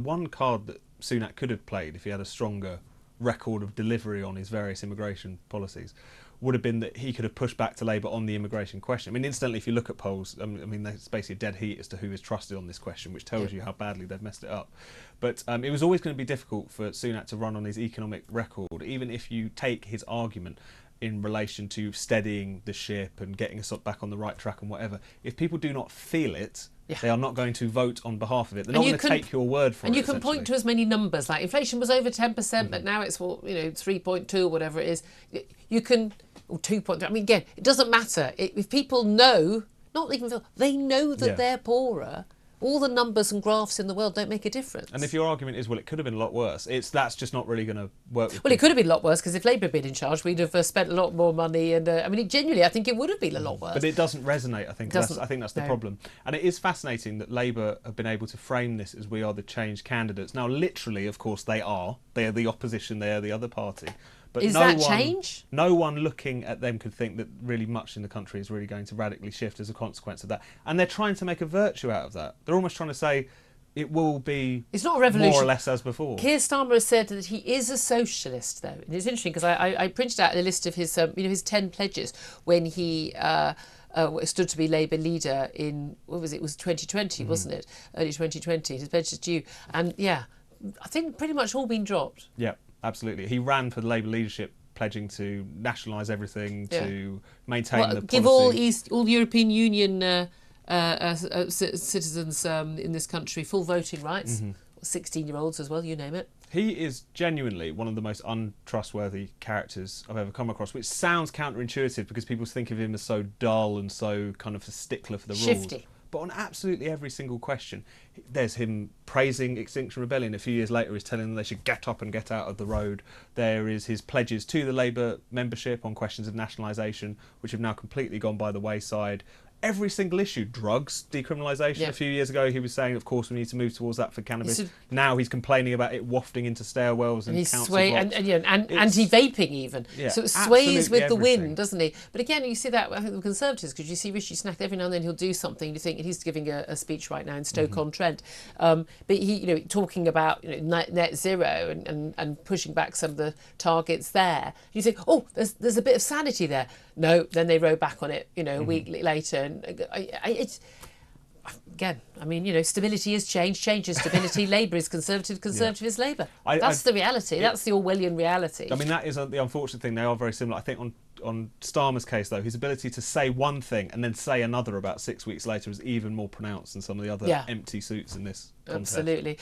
One card that Sunak could have played if he had a stronger record of delivery on his various immigration policies would have been that he could have pushed back to Labour on the immigration question. I mean, incidentally, if you look at polls, I mean, it's basically a dead heat as to who is trusted on this question, which tells you how badly they've messed it up. But it was always going to be difficult for Sunak to run on his economic record, even if you take his argument in relation to steadying the ship and getting us back on the right track and whatever. If people do not feel it, they are not going to vote on behalf of it. They're not going to take your word for it. And you can point to as many numbers, like inflation was over 10%, but now it's 3.2 or whatever it is. You can, or 2.3. I mean, again, it doesn't matter. If people know, not even feel, they know that they're poorer. All the numbers and graphs in the world don't make a difference. And if your argument is, well, it could have been a lot worse, that's just not really going to work. Well, it could have been a lot worse because if Labour had been in charge, we'd have spent a lot more money. And I mean, genuinely, I think it would have been a lot worse. But it doesn't resonate. I think that's the problem. And it is fascinating that Labour have been able to frame this as we are the change candidates. Now, literally, of course, they are. They are the opposition. They are the other party. But is that change? No one looking at them could think that really much in the country is really going to radically shift as a consequence of that. And they're trying to make a virtue out of that. They're almost trying to say it will be it's not a revolution. More or less as before. Keir Starmer has said that he is a socialist, though. And it's interesting because I printed out a list of his, his 10 pledges when he stood to be Labour leader in, what was it? It was 2020, wasn't it? Early 2020. His pledges to you. And I think pretty much all been dropped. Yeah. Absolutely. He ran for the Labour leadership, pledging to nationalise everything, to maintain the policy. Give all European Union citizens in this country full voting rights, 16-year-olds as well, you name it. He is genuinely one of the most untrustworthy characters I've ever come across, which sounds counterintuitive because people think of him as so dull and so kind of a stickler for the rules. Shifty. But on absolutely every single question, there's him praising Extinction Rebellion. A few years later, he's telling them they should get up and get out of the road. There is his pledges to the Labour membership on questions of nationalisation, which have now completely gone by the wayside. Every single issue, drugs, decriminalisation. A few years ago, he was saying, of course, we need to move towards that for cannabis. Now he's complaining about it wafting into stairwells and council blocks. And anti-vaping even. So it sways with the wind, doesn't he? But again, you see that, I think, the Conservatives, because you see Rishi Sunak, every now and then he'll do something. You think, and he's giving a speech right now in Stoke-on-Trent. But he, talking about net zero and pushing back some of the targets there. You think, oh, there's a bit of sanity there. No, then they row back on it, a week later. And it's, again, I mean, stability is change, change is stability, Labour is Conservative, Conservative is Labour. That's the reality. That's the Orwellian reality. I mean, that is the unfortunate thing. They are very similar. I think on Starmer's case, though, his ability to say one thing and then say another about 6 weeks later is even more pronounced than some of the other empty suits in this contest. Absolutely.